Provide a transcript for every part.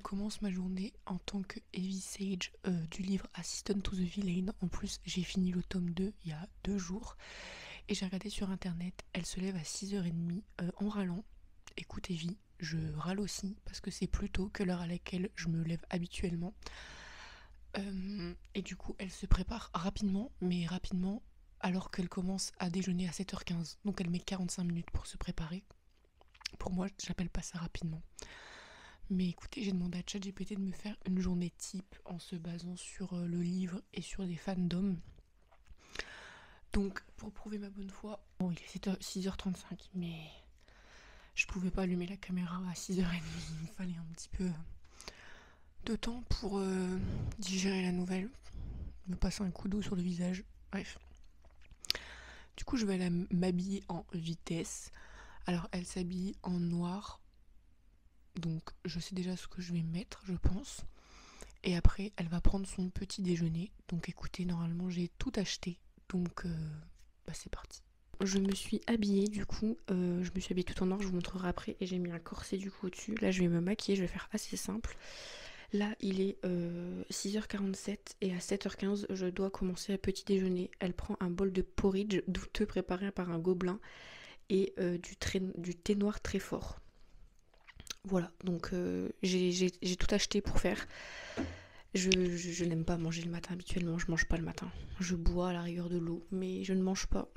commence ma journée en tant que Heavy Sage du livre Assistant to the Villain. En plus, j'ai fini le tome 2 il y a 2 jours. Et j'ai regardé sur internet, elle se lève à 6h30 en râlant. Écoute Evie, je râle aussi parce que c'est plus tôt que l'heure à laquelle je me lève habituellement. Et du coup, elle se prépare rapidement, mais rapidement alors qu'elle commence à déjeuner à 7h15. Donc elle met 45 minutes pour se préparer. Pour moi, j'appelle pas ça rapidement. Mais écoutez, j'ai demandé à ChatGPT de me faire une journée type en se basant sur le livre et sur des fandoms. Donc, pour prouver ma bonne foi, bon, il est 6h35, mais je pouvais pas allumer la caméra à 6h30. Il me fallait un petit peu de temps pour digérer la nouvelle, me passer un coup d'eau sur le visage. Bref. Du coup, je vais aller m'habiller en vitesse. Alors, elle s'habille en noir. Donc, je sais déjà ce que je vais mettre, je pense. Et après, elle va prendre son petit déjeuner. Donc, écoutez, normalement, j'ai tout acheté. Donc, c'est parti. Je me suis habillée du coup, je me suis habillée tout en noir, je vous montrerai après. Et j'ai mis un corset du coup au-dessus. Là, je vais me maquiller, je vais faire assez simple. Là, il est 6h47 et à 7h15, je dois commencer à petit déjeuner. Elle prend un bol de porridge douteux préparé par un gobelin et du thé noir très fort. Voilà, donc j'ai tout acheté pour faire. Je n'aime pas manger le matin habituellement, je mange pas le matin. Je bois à la rigueur de l'eau, mais je ne mange pas.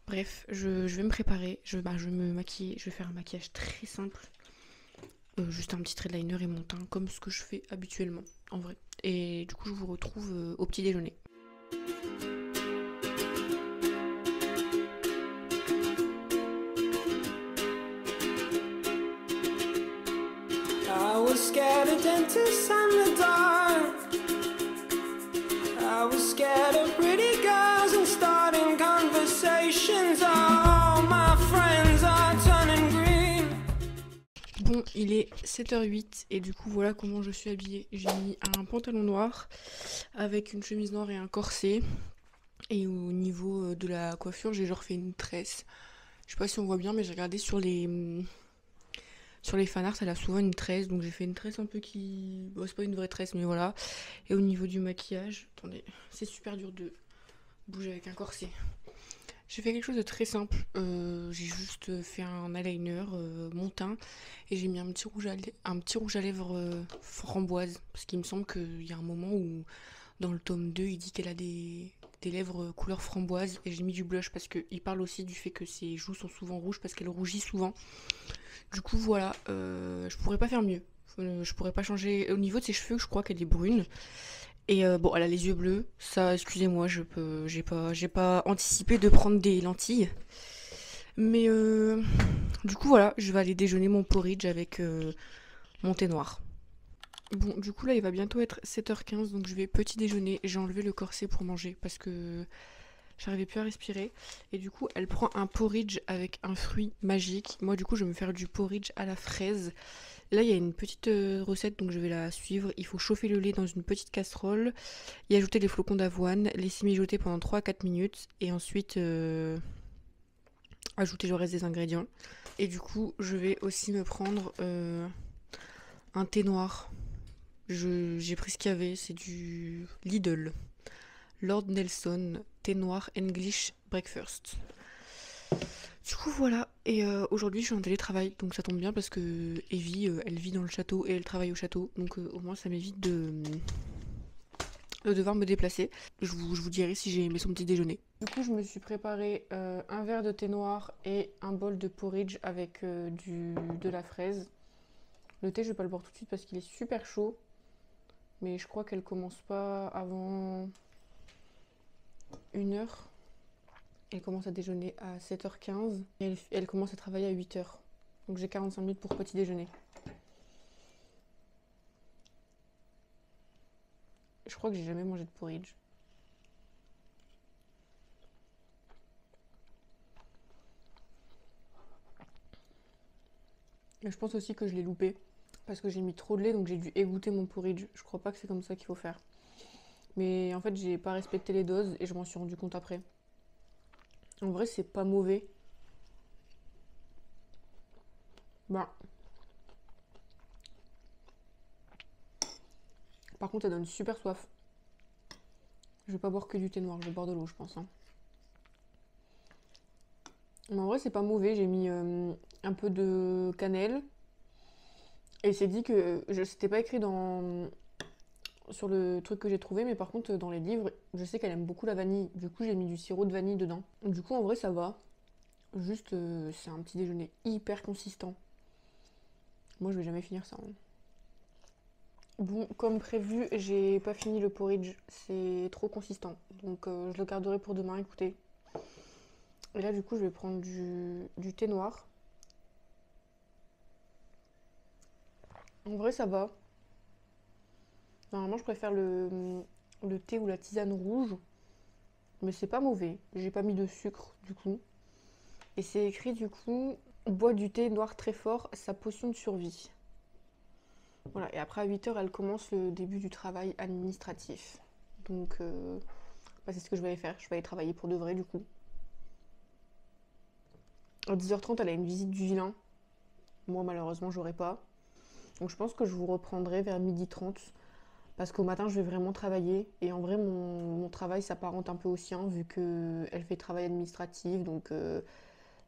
Bref, je vais me préparer, je vais me maquiller, je vais faire un maquillage très simple. Juste un petit trait de liner et mon teint, comme ce que je fais habituellement, en vrai. Et du coup, je vous retrouve au petit déjeuner. I was scared of dentists and the dark. I was scared of pretty girls and starting conversations. All my friends are turning green. Bon, il est 7h08 et du coup voilà comment je suis habillée. J'ai mis un pantalon noir avec une chemise noire et un corset. Et au niveau de la coiffure, j'ai genre fait une tresse. Je sais pas si on voit bien, mais j'ai regardé sur les fanarts, elle a souvent une tresse, donc j'ai fait une tresse un peu qui... Bon, c'est pas une vraie tresse, mais voilà. Et au niveau du maquillage, attendez, c'est super dur de bouger avec un corset. J'ai fait quelque chose de très simple, j'ai juste fait un eyeliner, mon teint, et j'ai mis un petit rouge à lèvres framboise, parce qu'il me semble qu'il y a un moment où, dans le tome 2, il dit qu'elle a des lèvres couleur framboise, et j'ai mis du blush, parce qu'il parle aussi du fait que ses joues sont souvent rouges, parce qu'elle rougit souvent. Du coup, voilà, je pourrais pas faire mieux. Je pourrais pas changer. Au niveau de ses cheveux, je crois qu'elle est brune. Et bon, elle a les yeux bleus. Ça, excusez-moi, j'ai pas anticipé de prendre des lentilles. Mais du coup, voilà, je vais aller déjeuner mon porridge avec mon thé noir. Bon, du coup, là, il va bientôt être 7h15, donc je vais petit déjeuner. J'ai enlevé le corset pour manger parce que j'arrivais plus à respirer. Et du coup, elle prend un porridge avec un fruit magique. Moi, du coup, je vais me faire du porridge à la fraise. Là, il y a une petite recette, donc je vais la suivre. Il faut chauffer le lait dans une petite casserole, y ajouter les flocons d'avoine, laisser mijoter pendant 3 à 4 minutes, et ensuite ajouter le reste des ingrédients. Et du coup, je vais aussi me prendre un thé noir. J'ai pris ce qu'il y avait, c'est du Lidl. Lord Nelson, thé noir English breakfast. Du coup voilà, et aujourd'hui je suis en télétravail, donc ça tombe bien parce que Evie, elle vit dans le château et elle travaille au château, donc au moins ça m'évite de devoir me déplacer. Je vous dirai si j'ai aimé son petit déjeuner. Du coup je me suis préparé un verre de thé noir et un bol de porridge avec de la fraise. Le thé je vais pas le boire tout de suite parce qu'il est super chaud, mais je crois qu'elle commence pas avant 1h. Elle commence à déjeuner à 7h15 et elle commence à travailler à 8h. Donc j'ai 45 minutes pour petit déjeuner. Je crois que j'ai jamais mangé de porridge. Et je pense aussi que je l'ai loupé parce que j'ai mis trop de lait, donc j'ai dû égoutter mon porridge. Je crois pas que c'est comme ça qu'il faut faire. Mais en fait, j'ai pas respecté les doses et je m'en suis rendu compte après. En vrai, c'est pas mauvais. Bah, Par contre, ça donne super soif. Je vais pas boire que du thé noir, je vais boire de l'eau, je pense. Hein. Mais en vrai, c'est pas mauvais. J'ai mis un peu de cannelle. Et c'est dit que c'était pas écrit sur le truc que j'ai trouvé, mais par contre, dans les livres, je sais qu'elle aime beaucoup la vanille. Du coup, j'ai mis du sirop de vanille dedans. Du coup, en vrai, ça va. Juste, c'est un petit déjeuner hyper consistant. Moi, je vais jamais finir ça. Hein. Bon, comme prévu, j'ai pas fini le porridge. C'est trop consistant. Donc, je le garderai pour demain, écoutez. Et là, du coup, je vais prendre du thé noir. En vrai, ça va. Normalement, je préfère le thé ou la tisane rouge. Mais c'est pas mauvais. J'ai pas mis de sucre, du coup. Et c'est écrit, du coup, bois du thé noir très fort, sa potion de survie. Voilà, et après à 8h, elle commence le début du travail administratif. Donc, bah, c'est ce que je vais aller faire. Je vais aller travailler pour de vrai, du coup. À 10h30, elle a une visite du vilain. Moi, malheureusement, j'aurai pas. Donc, je pense que je vous reprendrai vers 12h30. Parce qu'au matin, je vais vraiment travailler. Et en vrai, mon travail s'apparente un peu au sien, vu qu'elle fait travail administratif. Donc,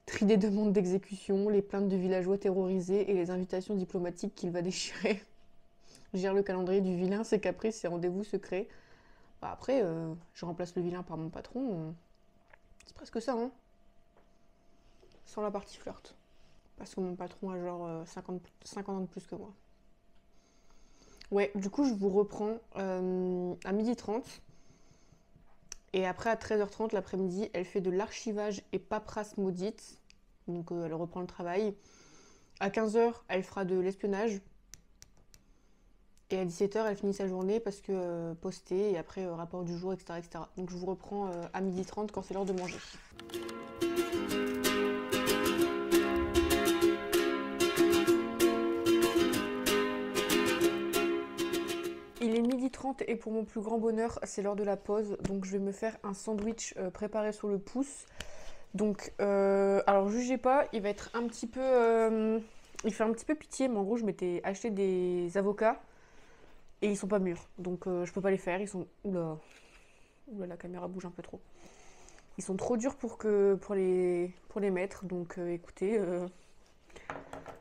tri des demandes d'exécution, les plaintes de villageois terrorisés et les invitations diplomatiques qu'il va déchirer. Gère le calendrier du vilain, ses caprices, ses rendez-vous secrets. Bah après, je remplace le vilain par mon patron. C'est presque ça, hein. Sans la partie flirt. Parce que mon patron a genre 50 ans de plus que moi. Ouais, du coup, je vous reprends à 12h30. Et après, à 13h30, l'après-midi, elle fait de l'archivage et paperasse maudite. Donc, elle reprend le travail. À 15h, elle fera de l'espionnage. Et à 17h, elle finit sa journée parce que poster et après rapport du jour, etc., etc. Donc je vous reprends à 12h30 quand c'est l'heure de manger. Il est 12h30 et pour mon plus grand bonheur, c'est l'heure de la pause. Donc je vais me faire un sandwich préparé sur le pouce. Donc, alors jugez pas, il va être un petit peu... il fait un petit peu pitié, mais en gros, je m'étais acheté des avocats. Et ils sont pas mûrs, donc je peux pas les faire, ils sont... Oula, la caméra bouge un peu trop. Ils sont trop durs pour les mettre, donc écoutez,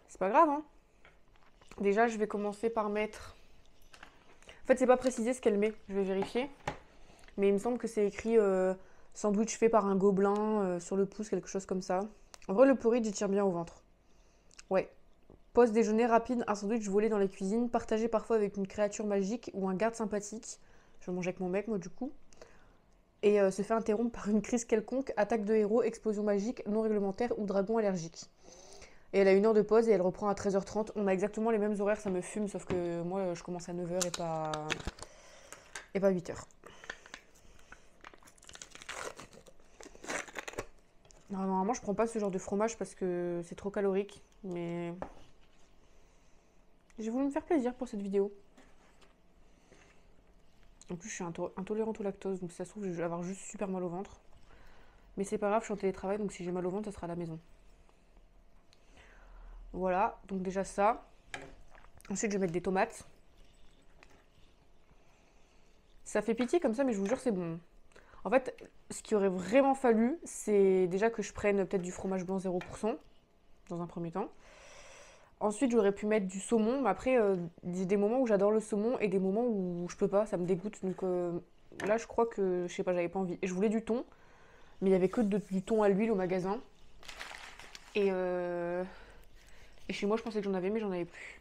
c'est pas grave, hein. Déjà, je vais commencer par mettre... En fait, c'est pas précisé ce qu'elle met, je vais vérifier. Mais il me semble que c'est écrit sandwich fait par un gobelin sur le pouce, quelque chose comme ça. En vrai, le porridge, il tire bien au ventre. Ouais. Pause déjeuner rapide, un sandwich volé dans les cuisines, partagé parfois avec une créature magique ou un garde sympathique. Je vais manger avec mon mec, moi, du coup. Et se fait interrompre par une crise quelconque, attaque de héros, explosion magique, non réglementaire ou dragon allergique. Et elle a 1 heure de pause et elle reprend à 13h30. On a exactement les mêmes horaires, ça me fume, sauf que moi, je commence à 9h et pas 8h. Normalement, je prends pas ce genre de fromage parce que c'est trop calorique, mais... J'ai voulu me faire plaisir pour cette vidéo. En plus, je suis intolérante au lactose, donc si ça se trouve, je vais avoir juste super mal au ventre. Mais c'est pas grave, je suis en télétravail, donc si j'ai mal au ventre, ça sera à la maison. Voilà, donc déjà ça. Ensuite, je vais mettre des tomates. Ça fait pitié comme ça, mais je vous jure, c'est bon. En fait, ce qu'il aurait vraiment fallu, c'est déjà que je prenne peut-être du fromage blanc 0%, dans un premier temps. Ensuite, j'aurais pu mettre du saumon, mais après, il y a des moments où j'adore le saumon et des moments où je peux pas, ça me dégoûte. Donc là, je crois que, je sais pas, j'avais pas envie. Et je voulais du thon, mais il y avait que du thon à l'huile au magasin. Et chez moi, je pensais que j'en avais, mais j'en avais plus.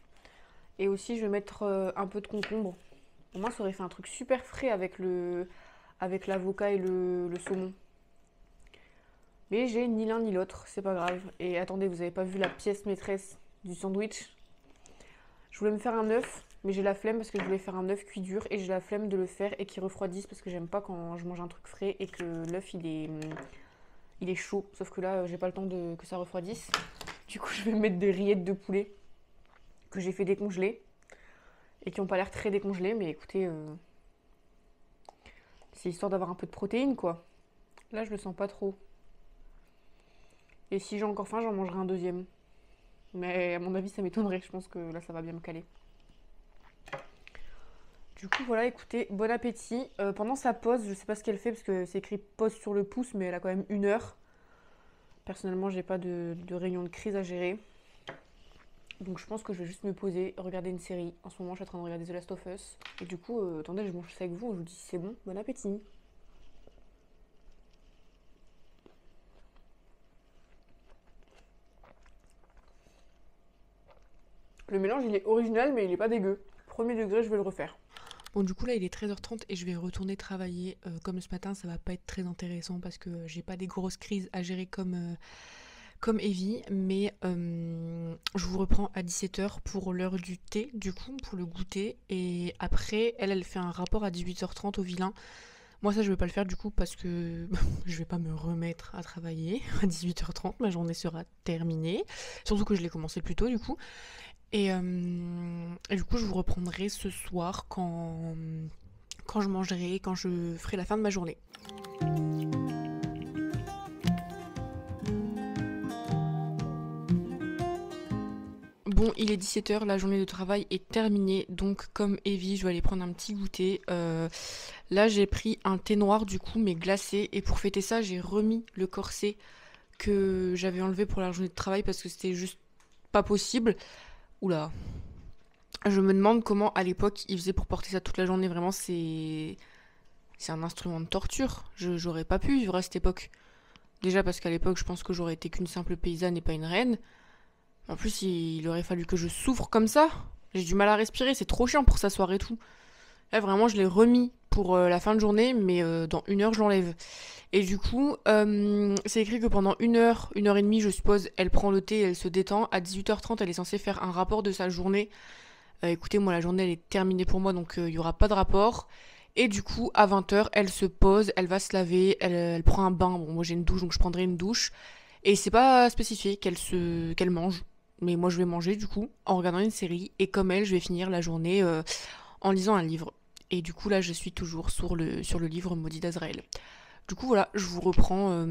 Et aussi, je vais mettre un peu de concombre. Au moins, ça aurait fait un truc super frais avec l'avocat et le saumon. Mais j'ai ni l'un ni l'autre, c'est pas grave. Et attendez, vous avez pas vu la pièce maîtresse du sandwich? Je voulais me faire un œuf, mais j'ai la flemme parce que je voulais faire un œuf cuit dur et j'ai la flemme de le faire et qu'il refroidisse parce que j'aime pas quand je mange un truc frais et que l'œuf il est chaud. Sauf que là, j'ai pas le temps que ça refroidisse. Du coup, je vais mettre des rillettes de poulet que j'ai fait décongeler et qui ont pas l'air très décongelées, mais écoutez, c'est histoire d'avoir un peu de protéines quoi. Là, je le sens pas trop. Et si j'ai encore faim, j'en mangerai un deuxième. Mais à mon avis, ça m'étonnerait. Je pense que là, ça va bien me caler. Du coup, voilà, écoutez, bon appétit. Pendant sa pause, je sais pas ce qu'elle fait parce que c'est écrit pause sur le pouce, mais elle a quand même 1 heure. Personnellement, j'ai pas de réunion de crise à gérer. Donc je pense que je vais juste me poser, regarder une série. En ce moment, je suis en train de regarder The Last of Us. Et du coup, attendez, je mange ça avec vous. Je vous dis si c'est bon. Bon appétit. Le mélange, il est original, mais il est pas dégueu. Premier degré, je vais le refaire. Bon, du coup, là, il est 13h30 et je vais retourner travailler. Comme ce matin, ça va pas être très intéressant parce que j'ai pas des grosses crises à gérer comme Evie. Mais je vous reprends à 17h pour l'heure du thé, du coup, pour le goûter. Et après, elle fait un rapport à 18h30 au vilain. Moi, ça, je vais pas le faire du coup parce que je vais pas me remettre à travailler à 18h30. Ma journée sera terminée. Surtout que je l'ai commencé plus tôt, du coup. Et du coup, je vous reprendrai ce soir quand je mangerai, quand je ferai la fin de ma journée. Bon, il est 17h, la journée de travail est terminée, donc comme Evie, je vais aller prendre un petit goûter. Là, j'ai pris un thé noir du coup, mais glacé, et pour fêter ça, j'ai remis le corset que j'avais enlevé pour la journée de travail parce que c'était juste pas possible. Oula. Je me demande comment à l'époque ils faisaient pour porter ça toute la journée. Vraiment, c'est un instrument de torture. J'aurais pas pu vivre à cette époque. Déjà parce qu'à l'époque, je pense que j'aurais été qu'une simple paysanne et pas une reine. En plus, il aurait fallu que je souffre comme ça. J'ai du mal à respirer, c'est trop chiant pour s'asseoir et tout. Là, vraiment, je l'ai remis pour la fin de journée, mais dans 1 heure, je l'enlève. Et du coup, c'est écrit que pendant 1 heure, 1 heure et demie, je suppose, elle prend le thé, elle se détend. À 18h30, elle est censée faire un rapport de sa journée. Écoutez, moi, la journée, elle est terminée pour moi, donc il n'y aura pas de rapport. Et du coup, à 20h, elle se pose, elle va se laver, elle prend un bain. Bon, moi, j'ai une douche, donc je prendrai une douche. Et c'est pas spécifié qu'elle mange. Mais moi, je vais manger, du coup, en regardant une série. Et comme elle, je vais finir la journée en lisant un livre. Et du coup, là, je suis toujours sur le livre Maudit d'Azraël. Du coup, voilà, je vous reprends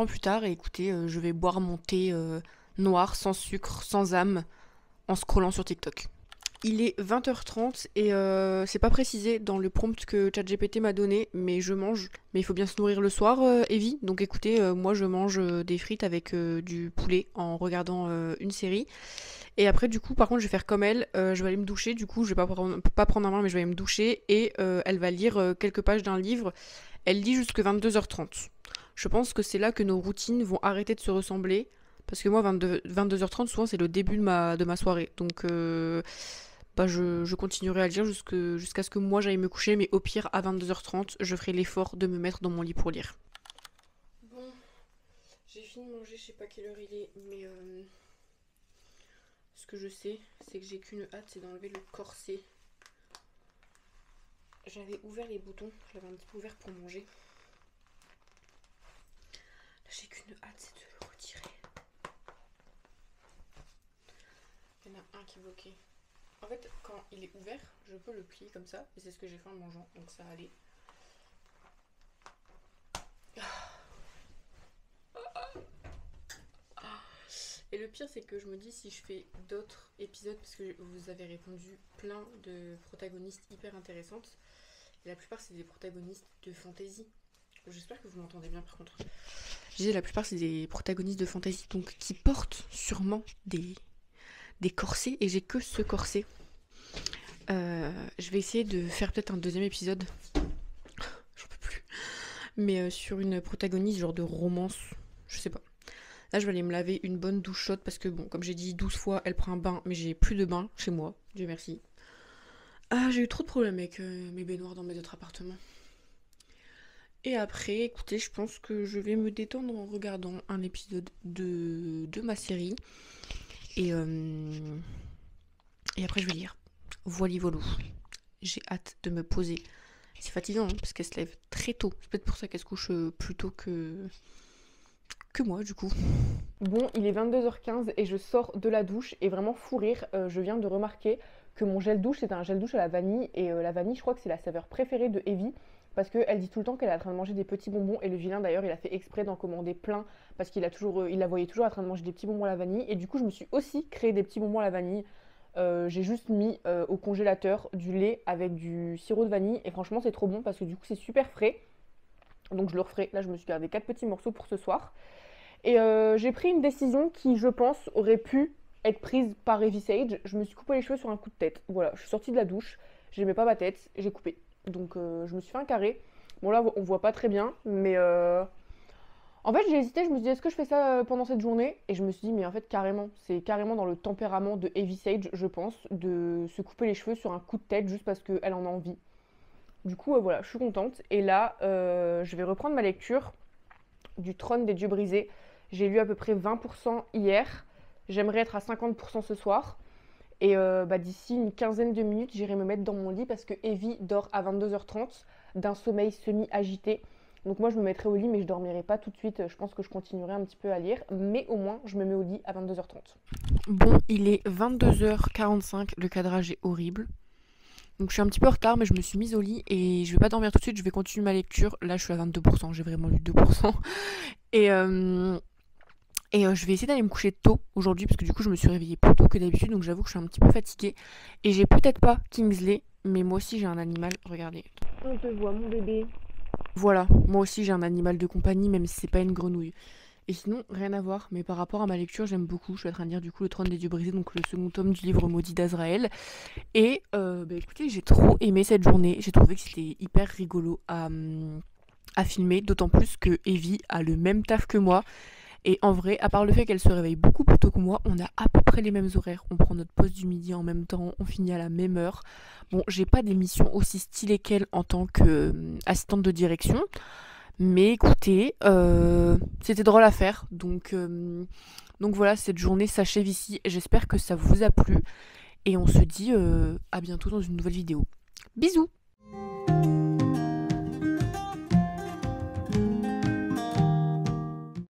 plus tard. Et écoutez, je vais boire mon thé noir, sans sucre, sans âme, en scrollant sur TikTok. Il est 20h30 et c'est pas précisé dans le prompt que ChatGPT m'a donné, mais je mange. Mais il faut bien se nourrir le soir, Evie. Donc écoutez, moi je mange des frites avec du poulet en regardant une série. Et après, du coup, par contre, je vais faire comme elle. Je vais aller me doucher. Du coup, je vais pas prendre un bain, mais je vais aller me doucher. Et elle va lire quelques pages d'un livre. Elle lit jusque 22h30. Je pense que c'est là que nos routines vont arrêter de se ressembler. Parce que moi, 22h30, souvent, c'est le début de ma soirée. Donc, je continuerai à lire jusqu'à ce que moi, j'aille me coucher. Mais au pire, à 22h30, je ferai l'effort de me mettre dans mon lit pour lire. Bon, j'ai fini de manger. Je sais pas quelle heure il est, mais ce que je sais, c'est que j'ai qu'une hâte, c'est d'enlever le corset. J'avais ouvert les boutons. J'avais un petit peu ouvert pour manger. Là, j'ai qu'une hâte, c'est de le retirer. Il y en a un qui est bloqué. En fait, quand il est ouvert, je peux le plier comme ça. Et c'est ce que j'ai fait en mangeant. Donc ça allait. Et le pire, c'est que je me dis si je fais d'autres épisodes, parce que vous avez répondu plein de protagonistes hyper intéressantes. Et la plupart, c'est des protagonistes de fantasy. J'espère que vous m'entendez bien par contre. Je disais, la plupart, c'est des protagonistes de fantasy, donc qui portent sûrement des corsets, et j'ai que ce corset. Je vais essayer de faire peut-être un deuxième épisode. J'en peux plus. Mais sur une protagoniste, genre de romance, je sais pas. Là, je vais aller me laver une bonne douche chaude parce que, bon, comme j'ai dit 12 fois, elle prend un bain, mais j'ai plus de bain chez moi, Dieu merci. Ah, j'ai eu trop de problèmes avec mes baignoires dans mes autres appartements. Et après, écoutez, je pense que je vais me détendre en regardant un épisode de ma série. Et après, je vais lire. Voili voilou. J'ai hâte de me poser. C'est fatigant, hein, parce qu'elle se lève très tôt. C'est peut-être pour ça qu'elle se couche plus tôt que moi, du coup. Bon, il est 22h15 et je sors de la douche et vraiment fou rire, je viens de remarquer que mon gel douche, c'est un gel douche à la vanille et la vanille, je crois que c'est la saveur préférée de Evie parce qu'elle dit tout le temps qu'elle est en train de manger des petits bonbons et le vilain d'ailleurs, il a fait exprès d'en commander plein parce qu'il a toujours, il la voyait toujours en train de manger des petits bonbons à la vanille et du coup, je me suis aussi créé des petits bonbons à la vanille J'ai juste mis au congélateur du lait avec du sirop de vanille et franchement c'est trop bon parce que du coup c'est super frais. Donc je le referai. Là je me suis gardé 4 petits morceaux pour ce soir. Et j'ai pris une décision qui je pense aurait pu être prise par Heavy Sage. Je me suis coupé les cheveux sur un coup de tête. Voilà, je suis sortie de la douche, j'aimais pas ma tête, j'ai coupé. Donc je me suis fait un carré. Bon là on voit pas très bien, mais en fait j'ai hésité, je me suis dit est-ce que je fais ça pendant cette journée? Et je me suis dit mais en fait carrément, c'est carrément dans le tempérament de Heavy Sage je pense, de se couper les cheveux sur un coup de tête juste parce qu'elle en a envie. Du coup voilà, je suis contente. Et là je vais reprendre ma lecture du Trône des dieux brisés. J'ai lu à peu près 20% hier. J'aimerais être à 50% ce soir. Et d'ici une quinzaine de minutes, j'irai me mettre dans mon lit parce que Evie dort à 22h30 d'un sommeil semi-agité. Donc moi, je me mettrai au lit, mais je dormirai pas tout de suite. Je pense que je continuerai un petit peu à lire. Mais au moins, je me mets au lit à 22h30. Bon, il est 22h45. Le cadrage est horrible. Donc je suis un petit peu en retard, mais je me suis mise au lit et je vais pas dormir tout de suite. Je vais continuer ma lecture. Là, je suis à 22%. J'ai vraiment lu 2%. Et je vais essayer d'aller me coucher tôt aujourd'hui parce que du coup je me suis réveillée plus tôt que d'habitude, donc j'avoue que je suis un petit peu fatiguée. Et j'ai peut-être pas Kingsley, mais moi aussi j'ai un animal, regardez. On te voit mon bébé. Voilà, moi aussi j'ai un animal de compagnie même si c'est pas une grenouille. Et sinon, rien à voir, mais par rapport à ma lecture, j'aime beaucoup. Je suis en train de lire du coup Le Trône des dieux brisés, donc le second tome du livre maudit d'Azraël. Et écoutez, j'ai trop aimé cette journée. J'ai trouvé que c'était hyper rigolo à filmer, d'autant plus que Evie a le même taf que moi. Et en vrai, à part le fait qu'elle se réveille beaucoup plus tôt que moi, on a à peu près les mêmes horaires. On prend notre pause du midi en même temps, on finit à la même heure. Bon, j'ai pas des missions aussi stylées qu'elle en tant qu'assistante de direction. Mais écoutez, c'était drôle à faire. Donc voilà, cette journée s'achève ici. J'espère que ça vous a plu. Et on se dit à bientôt dans une nouvelle vidéo. Bisous!